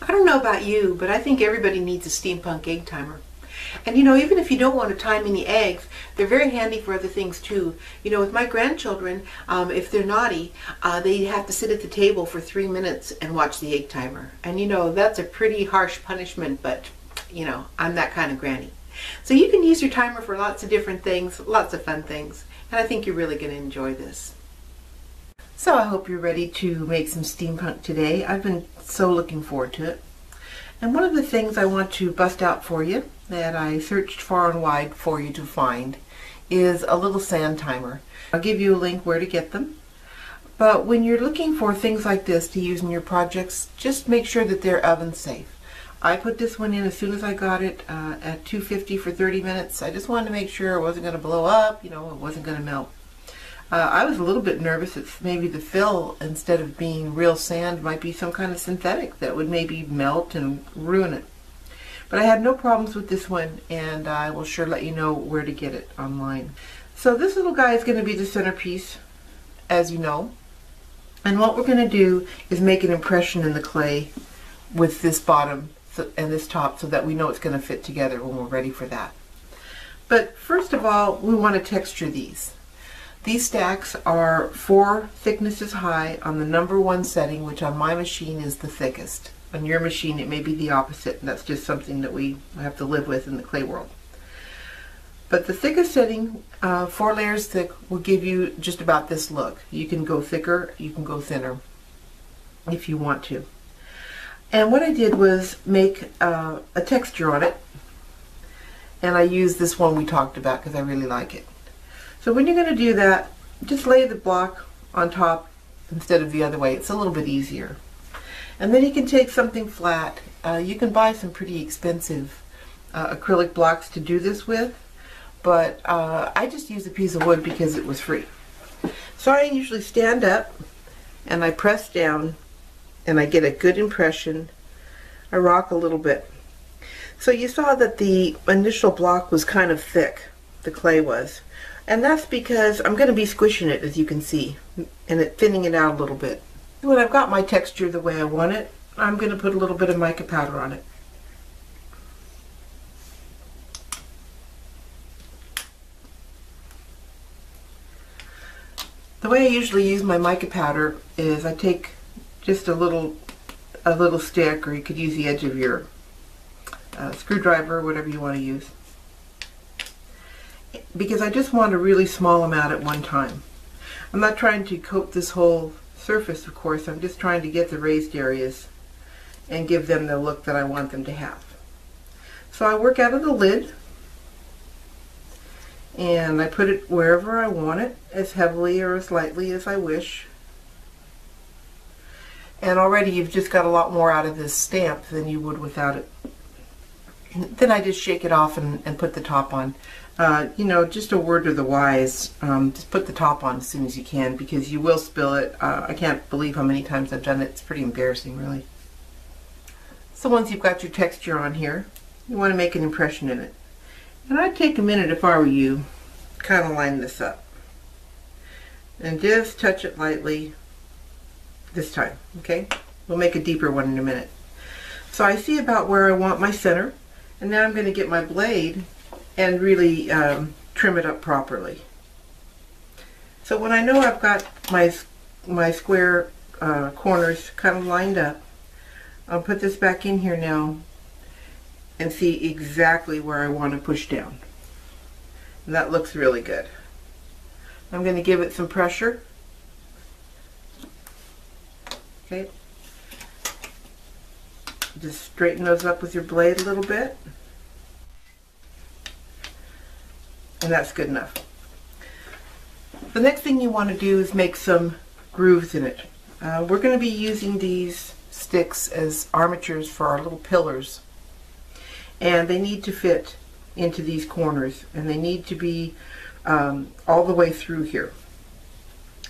I don't know about you, but I think everybody needs a steampunk egg timer. And you know, even if you don't want to time any eggs, they're very handy for other things too. You know, with my grandchildren, if they're naughty, they have to sit at the table for 3 minutes and watch the egg timer. And you know, that's a pretty harsh punishment, but you know, I'm that kind of granny. So you can use your timer for lots of different things, lots of fun things. And I think you're really going to enjoy this. So I hope you're ready to make some steampunk today. I've been so looking forward to it. And one of the things I want to bust out for you that I searched far and wide for you to find is a little sand timer. I'll give you a link where to get them. But when you're looking for things like this to use in your projects, just make sure that they're oven safe. I put this one in as soon as I got it at 250 for 30 minutes. I just wanted to make sure it wasn't going to blow up, you know, it wasn't going to melt. I was a little bit nervous that maybe the fill, instead of being real sand, might be some kind of synthetic that would maybe melt and ruin it. But I had no problems with this one, and I will sure let you know where to get it online. So this little guy is going to be the centerpiece, as you know. And what we're going to do is make an impression in the clay with this bottom and this top so that we know it's going to fit together when we're ready for that. But first of all, we want to texture these. These stacks are 4 thicknesses high on the #1 setting, which on my machine is the thickest. On your machine it may be the opposite, and that's just something that we have to live with in the clay world. But the thickest setting, 4 layers thick, will give you just about this look. You can go thicker, you can go thinner if you want to. And what I did was make a texture on it, and I used this one we talked about because I really like it. So when you're going to do that, just lay the block on top instead of the other way. It's a little bit easier. And then you can take something flat. You can buy some pretty expensive acrylic blocks to do this with, but I just used a piece of wood because it was free. So I usually stand up and I press down and I get a good impression. I rock a little bit. So you saw that the initial block was kind of thick, the clay was. And that's because I'm going to be squishing it, as you can see, and thinning it out a little bit. When I've got my texture the way I want it, I'm going to put a little bit of mica powder on it. The way I usually use my mica powder is I take just a little stick, or you could use the edge of your screwdriver, whatever you want to use, because I just want a really small amount at one time. I'm not trying to coat this whole surface, of course. I'm just trying to get the raised areas and give them the look that I want them to have. So I work out of the lid and I put it wherever I want it, as heavily or as lightly as I wish. And already you've just got a lot more out of this stamp than you would without it. Then I just shake it off and put the top on. You know, just a word to the wise, just put the top on as soon as you can, because you will spill it. I can't believe how many times I've done it. It's pretty embarrassing, really. So once you've got your texture on here, you want to make an impression in it. And I'd take a minute, if I were you, kind of line this up. And just touch it lightly this time, okay? We'll make a deeper one in a minute. So I see about where I want my center, and now I'm going to get my blade and really trim it up properly. So when I know I've got my square corners kind of lined up, I'll put this back in here now and see exactly where I want to push down. And that looks really good. I'm going to give it some pressure. Okay. Just straighten those up with your blade a little bit. And that's good enough. The next thing you want to do is make some grooves in it. We're going to be using these sticks as armatures for our little pillars, and they need to fit into these corners, and they need to be all the way through here.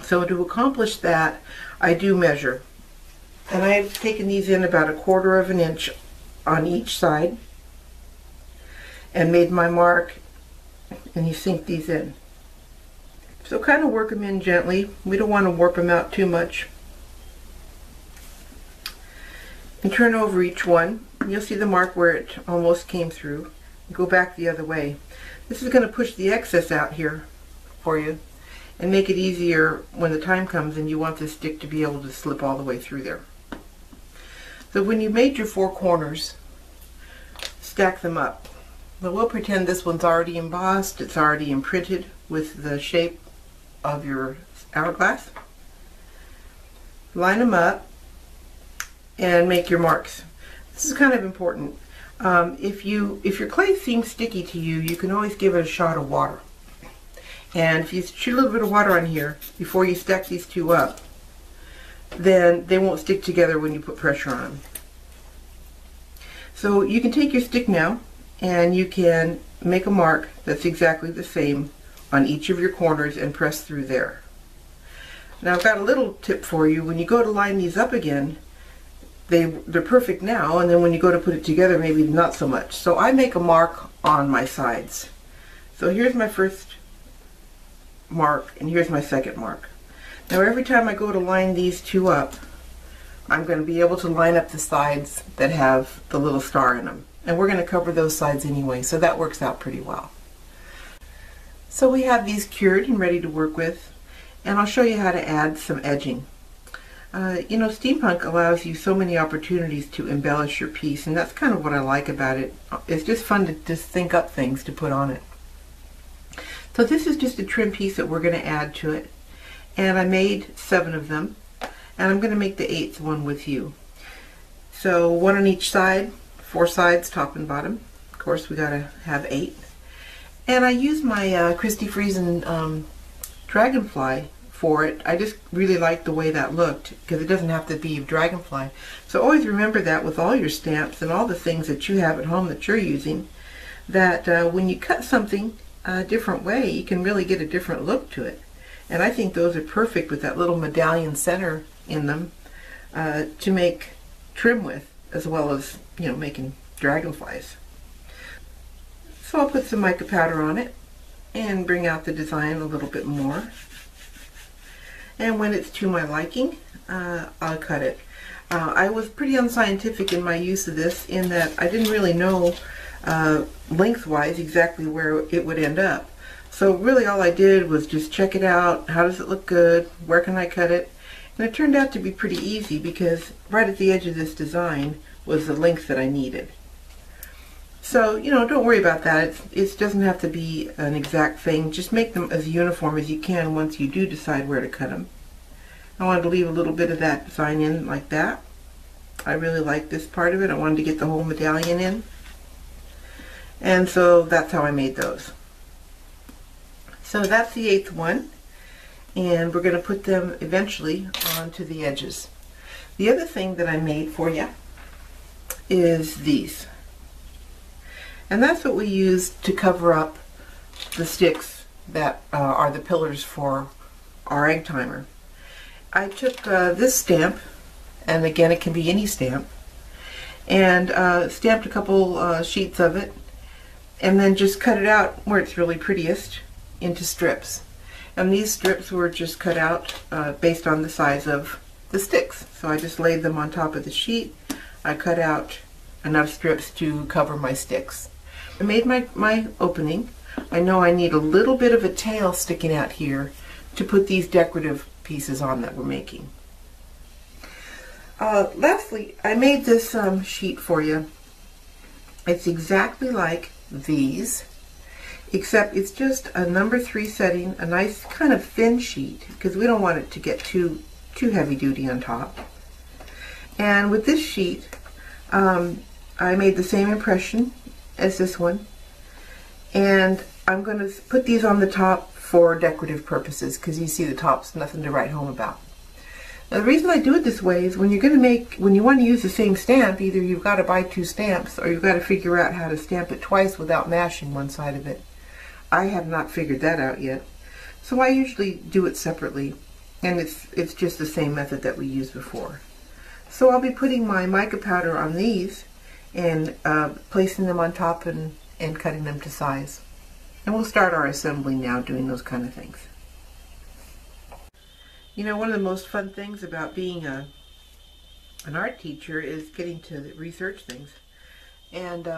So to accomplish that, I do measure, and I've taken these in about 1/4 of an inch on each side and made my mark, and you sink these in. So kind of work them in gently. We don't want to warp them out too much. and turn over each one. You'll see the mark where it almost came through. Go back the other way. This is going to push the excess out here for you and make it easier when the time comes and you want this stick to be able to slip all the way through there. So when you made your 4 corners, stack them up. But we'll pretend this one's already embossed, it's already imprinted with the shape of your hourglass. Line them up and make your marks. This is kind of important. If your clay seems sticky to you, you can always give it a shot of water. And if you shoot a little bit of water on here before you stack these two up, then they won't stick together when you put pressure on them. So you can take your stick now and you can make a mark that's exactly the same on each of your corners and press through there. Now I've got a little tip for you. When you go to line these up again, they're perfect now, and then when you go to put it together, maybe not so much. So I make a mark on my sides. So here's my first mark and here's my second mark. Now every time I go to line these two up, I'm going to be able to line up the sides that have the little star in them. And we're going to cover those sides anyway, so that works out pretty well. So we have these cured and ready to work with, and I'll show you how to add some edging. You know, steampunk allows you so many opportunities to embellish your piece, and that's kind of what I like about it. It's just fun to just think up things to put on it. So this is just a trim piece that we're going to add to it, and I made 7 of them, and I'm going to make the 8th one with you. So 1 on each side, 4 sides, top and bottom. Of course, we got to have 8. And I used my Christy Friesen dragonfly for it. I just really liked the way that looked because it doesn't have to be a dragonfly. So always remember that with all your stamps and all the things that you have at home that you're using, that when you cut something a different way, you can really get a different look to it. And I think those are perfect with that little medallion center in them to make trim with, as well as, you know, making dragonflies. So I'll put some mica powder on it and bring out the design a little bit more. And when it's to my liking, I'll cut it. I was pretty unscientific in my use of this, in that I didn't really know lengthwise exactly where it would end up. So really all I did was just check it out. How does it look good? Where can I cut it? And it turned out to be pretty easy, because right at the edge of this design was the length that I needed. So, you know, don't worry about that. It doesn't have to be an exact thing. Just make them as uniform as you can once you do decide where to cut them. I wanted to leave a little bit of that design in like that. I really like this part of it. I wanted to get the whole medallion in. And so that's how I made those. So that's the 8th one. And we're going to put them eventually onto the edges. The other thing that I made for you is these. And that's what we use to cover up the sticks that are the pillars for our egg timer. I took this stamp, and again it can be any stamp, and stamped a couple sheets of it, and then just cut it out where it's really prettiest into strips. And these strips were just cut out based on the size of the sticks. So I just laid them on top of the sheet. I cut out enough strips to cover my sticks. I made my opening. I know I need a little bit of a tail sticking out here to put these decorative pieces on that we're making. Lastly, I made this sheet for you. It's exactly like these, except it's just a number 3 setting, a nice kind of thin sheet, because we don't want it to get too heavy duty on top. And with this sheet, I made the same impression as this one, and I'm going to put these on the top for decorative purposes, because you see the top's nothing to write home about. Now, the reason I do it this way is when you want to use the same stamp, either you've got to buy 2 stamps or you've got to figure out how to stamp it twice without mashing one side of it. I have not figured that out yet, so I usually do it separately, and it's just the same method that we used before. So I'll be putting my mica powder on these and placing them on top and cutting them to size. And we'll start our assembly now, doing those kind of things. You know, one of the most fun things about being a an art teacher is getting to research things. And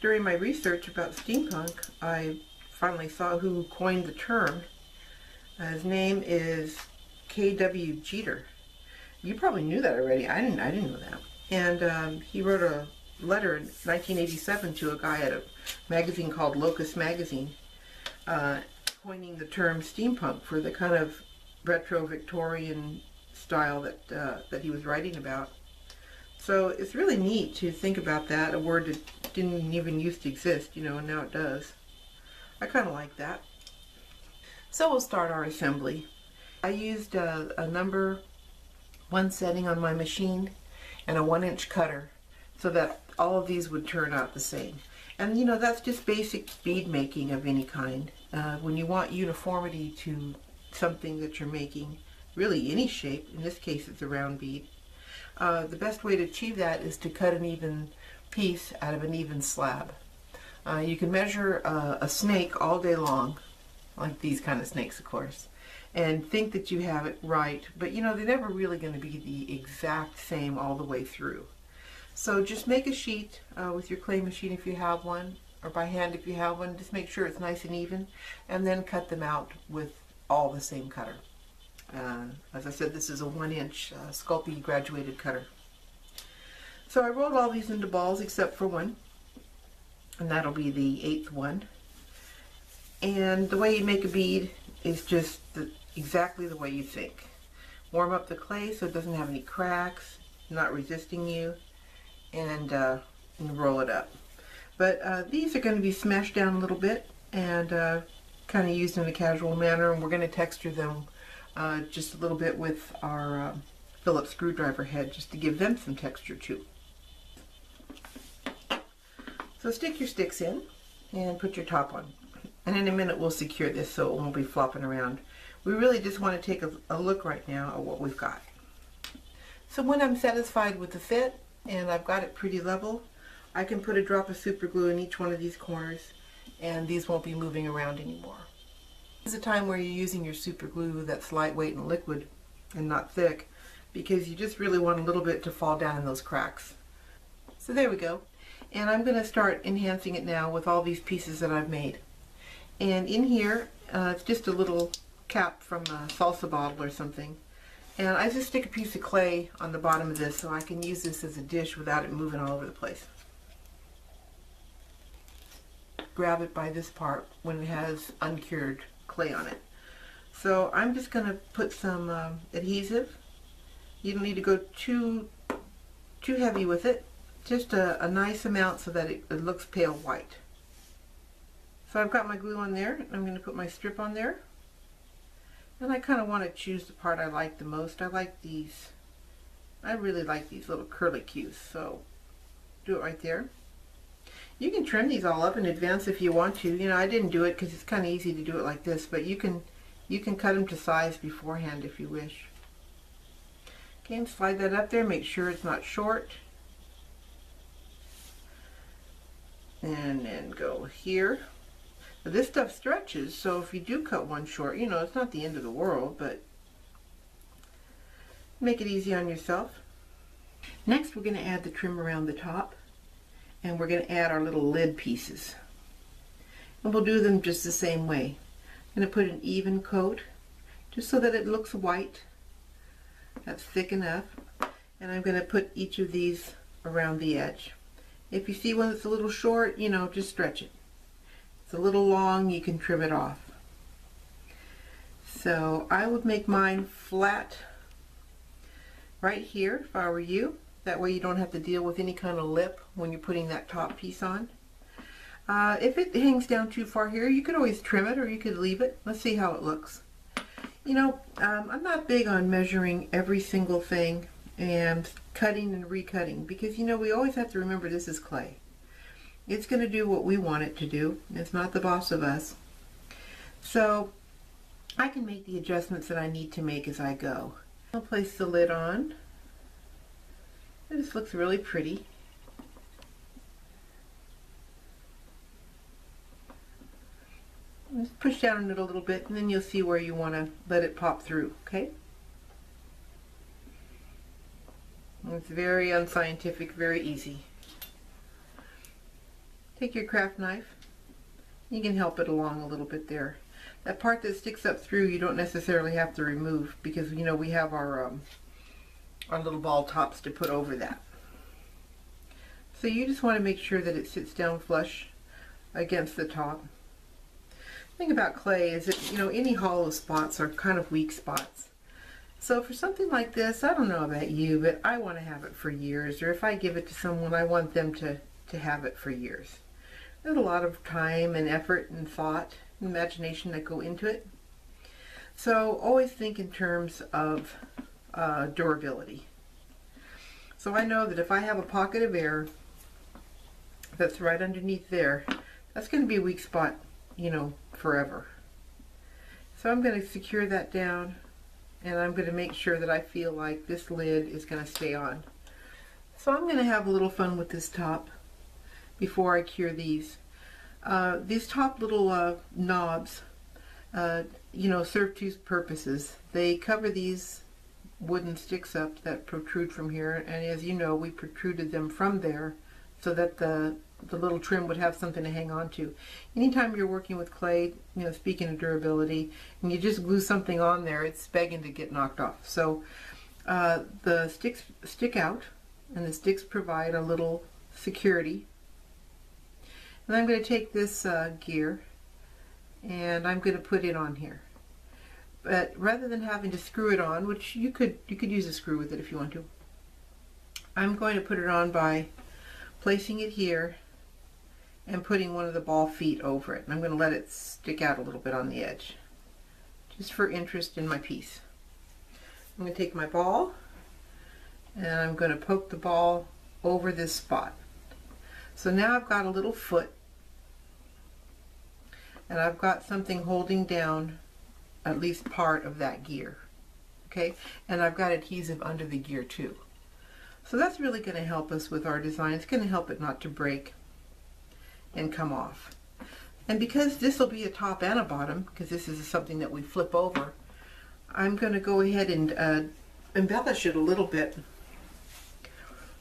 during my research about steampunk, I finally saw who coined the term. His name is K.W. Jeter. You probably knew that already. I didn't know that. And he wrote a letter in 1987 to a guy at a magazine called Locus Magazine, coining the term steampunk for the kind of retro Victorian style that he was writing about. So it's really neat to think about that, a word that didn't even used to exist, you know, and now it does. I kind of like that. So we'll start our assembly. I used a number 1 setting on my machine and a 1-inch cutter so that all of these would turn out the same. And you know, that's just basic bead making of any kind. When you want uniformity to something that you're making, really any shape, in this case it's a round bead, the best way to achieve that is to cut an even piece out of an even slab. You can measure a snake all day long, like these kind of snakes of course, and think that you have it right, but you know, they're never really going to be the exact same all the way through. So just make a sheet with your clay machine if you have one, or by hand if you have one. Just make sure it's nice and even, and then cut them out with all the same cutter. As I said, this is a 1-inch Sculpey graduated cutter. So I rolled all these into balls except for one, and that'll be the 8th one. And the way you make a bead is just exactly the way you think. Warm up the clay so it doesn't have any cracks, not resisting you, and roll it up. But these are going to be smashed down a little bit and kind of used in a casual manner, and we're going to texture them just a little bit with our Phillips screwdriver head, just to give them some texture too. So stick your sticks in and put your top on. And in a minute we'll secure this so it won't be flopping around. We really just want to take a look right now at what we've got. So when I'm satisfied with the fit and I've got it pretty level, I can put a drop of super glue in each one of these corners and these won't be moving around anymore. This is a time where you're using your super glue that's lightweight and liquid and not thick, because you just really want a little bit to fall down in those cracks. So there we go. And I'm going to start enhancing it now with all these pieces that I've made. And in here, it's just a little cap from a salsa bottle or something. And I just stick a piece of clay on the bottom of this so I can use this as a dish without it moving all over the place. Grab it by this part when it has uncured clay on it. So I'm just going to put some adhesive. You don't need to go too heavy with it. Just a nice amount so that it looks pale white. So I've got my glue on there. I'm going to put my strip on there. And I kind of want to choose the part I like the most. I like these. I really like these little curlicues. So do it right there. You can trim these all up in advance if you want to. You know, I didn't do it because it's kind of easy to do it like this, but you can cut them to size beforehand if you wish. Okay, and slide that up there. Make sure it's not short. And then go here. Now this stuff stretches, so if you do cut one short, you know, it's not the end of the world, but make it easy on yourself. Next, we're going to add the trim around the top, and we're going to add our little lid pieces. And we'll do them just the same way. I'm going to put an even coat, just so that it looks white. That's thick enough. And I'm going to put each of these around the edge. If you see one that's a little short, you know, just stretch it. It's a little long, you can trim it off. So I would make mine flat right here if I were you. That way you don't have to deal with any kind of lip when you're putting that top piece on. If it hangs down too far here, you could always trim it or you could leave it. Let's see how it looks. You know, I'm not big on measuring every single thing and cutting and recutting, because you know, we always have to remember this is clay. It's going to do what we want it to do. It's not the boss of us. So I can make the adjustments that I need to make as I go. I'll place the lid on. This looks really pretty. Just push down on it a little bit and then you'll see where you want to let it pop through, okay? It's very unscientific, very easy. Take your craft knife. You can help it along a little bit there. That part that sticks up through you don't necessarily have to remove because you know we have our little ball tops to put over that. So you just want to make sure that it sits down flush against the top. The thing about clay is that, you know, any hollow spots are kind of weak spots. So for something like this, I don't know about you, but I want to have it for years. Or if I give it to someone, I want them to have it for years. There's a lot of time and effort and thought and imagination that go into it. So always think in terms of durability. So I know that if I have a pocket of air that's right underneath there, that's going to be a weak spot, you know, forever. So I'm going to secure that down, and I'm going to make sure that I feel like this lid is going to stay on. So I'm going to have a little fun with this top before I cure these. These top little knobs, you know, serve two purposes. They cover these wooden sticks up that protrude from here, and as you know, we protruded them from there so that the little trim would have something to hang on to. Anytime you're working with clay, you know, speaking of durability, and you just glue something on there, it's begging to get knocked off. So the sticks stick out, and the sticks provide a little security. And I'm going to take this gear and I'm going to put it on here. But rather than having to screw it on, which you could use a screw with it if you want to, I'm going to put it on by placing it here and putting one of the ball feet over it. And I'm going to let it stick out a little bit on the edge, just for interest in my piece. I'm going to take my ball and I'm going to poke the ball over this spot. So now I've got a little foot, and I've got something holding down at least part of that gear. Okay, and I've got adhesive under the gear too. So that's really going to help us with our design. It's going to help it not to break and come off. And because this will be a top and a bottom, because this is something that we flip over, I'm going to go ahead and embellish it a little bit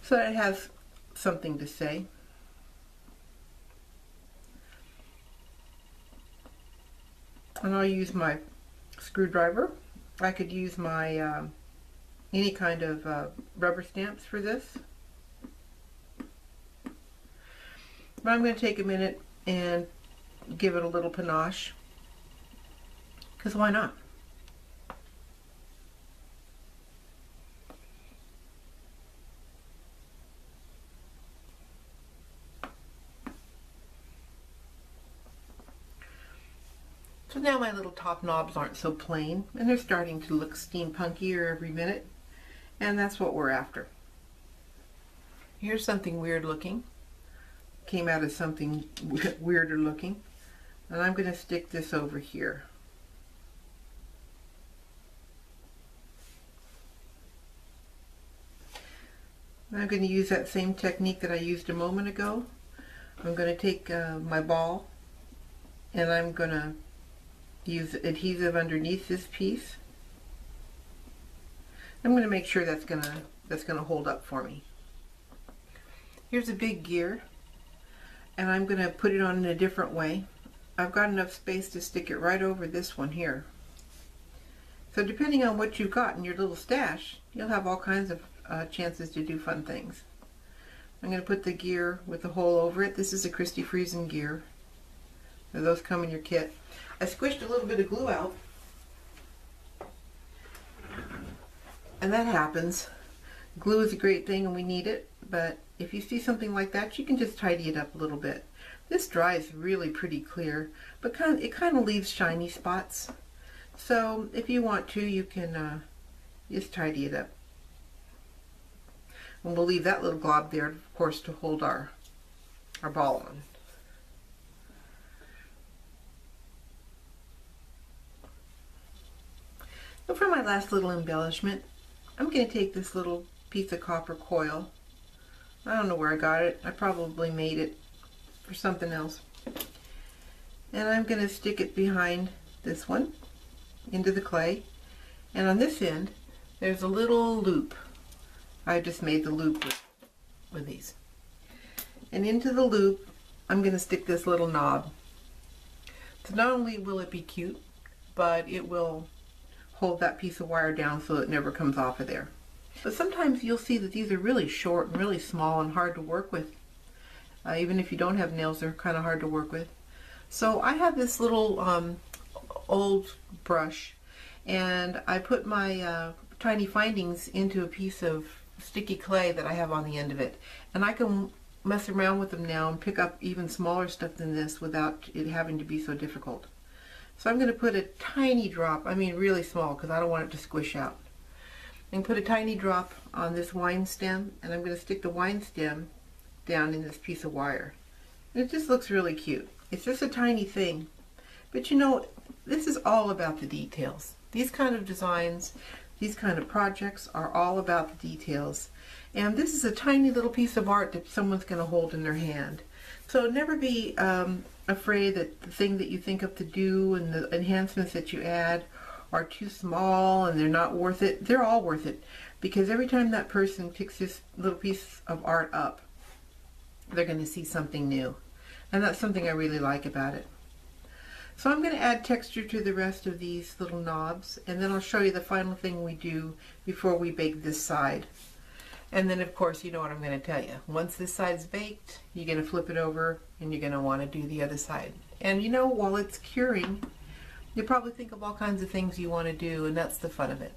so that it has something to say. And I'll use my screwdriver. I could use my any kind of rubber stamps for this. But I'm going to take a minute and give it a little panache, because why not? So now my little top knobs aren't so plain, and they're starting to look steampunkier every minute, and that's what we're after. Here's something weird looking. Came out of something weirder looking, and I'm going to stick this over here. And I'm going to use that same technique that I used a moment ago. I'm going to take my ball, and I'm going to use adhesive underneath this piece. I'm going to make sure that's going to hold up for me. Here's a big gear, and I'm going to put it on in a different way. I've got enough space to stick it right over this one here. So depending on what you've got in your little stash, you'll have all kinds of chances to do fun things. I'm going to put the gear with the hole over it. This is a Christy Friesen gear. Those come in your kit. I squished a little bit of glue out, and that happens. Glue is a great thing and we need it, but if you see something like that, you can just tidy it up a little bit. This dries really pretty clear, but it kind of leaves shiny spots. So if you want to, you can just tidy it up. And we'll leave that little glob there, of course, to hold our ball on. So for my last little embellishment, I'm going to take this little piece of copper coil. I don't know where I got it. I probably made it for something else. And I'm going to stick it behind this one into the clay. And on this end, there's a little loop. I just made the loop with these. And into the loop, I'm going to stick this little knob. So not only will it be cute, but it will hold that piece of wire down so it never comes off of there. But sometimes you'll see that these are really short and really small and hard to work with. Even if you don't have nails, they're kind of hard to work with. So I have this little old brush, and I put my tiny findings into a piece of sticky clay that I have on the end of it. And I can mess around with them now and pick up even smaller stuff than this without it having to be so difficult. So I'm going to put a tiny drop, I mean really small because I don't want it to squish out. I'm going to put a tiny drop on this wine stem, and I'm going to stick the wine stem down in this piece of wire. And it just looks really cute. It's just a tiny thing. But you know, this is all about the details. These kind of designs, these kind of projects are all about the details. And this is a tiny little piece of art that someone's going to hold in their hand. So never be afraid that the thing that you think of to do and the enhancements that you add are too small and they're not worth it. They're all worth it, because every time that person picks this little piece of art up, they're going to see something new. And that's something I really like about it. So I'm going to add texture to the rest of these little knobs, and then I'll show you the final thing we do before we bake this side. And then of course, you know what I'm going to tell you. Once this side's baked, you're going to flip it over and you're going to want to do the other side. And you know, while it's curing, you'll probably think of all kinds of things you want to do, and that's the fun of it.